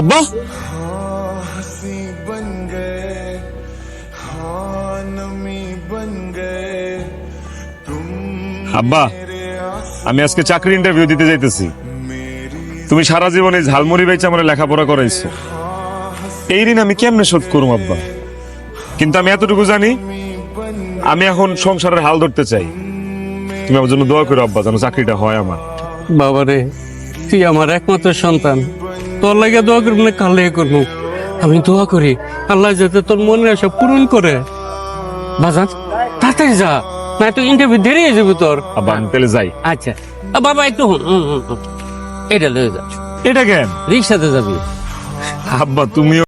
আব্বা আব্বা আমি আজকে চাকরি ইন্টারভিউ দিতে যাইতেছি। তুমি সারা জীবনে ঝালমুড়ি বেচে আমার লেখাপড়া করাইছো, এই ঋণ আমি কেমনে শোধ করবো আব্বা? কিন্তু আমি এতটুকু জানি, আমি এখন সংসারের হাল ধরতে চাই। তুমি আমার জন্য দোয়া করো আব্বা, যেন চাকরিটা হয় আমার। বাবারে, তুই আমার একমাত্র সন্তান, তোর লাগে দোয়া করবো না কার লাগে করবো? আমি দোয়া করি আল্লাহ যাতে তোর মনের আশা পূরণ করে। বাজান তাড়াতাড়ি যা, না তো ইন্টারভিউ দেরি হয়ে যাবে তোর। আব্বা আমি তাহলে যাই। আচ্ছা বাবা একটু এটা লয়ে যা, এটা কেন? রিক্সাতে যাবি। আব্বা তুমিও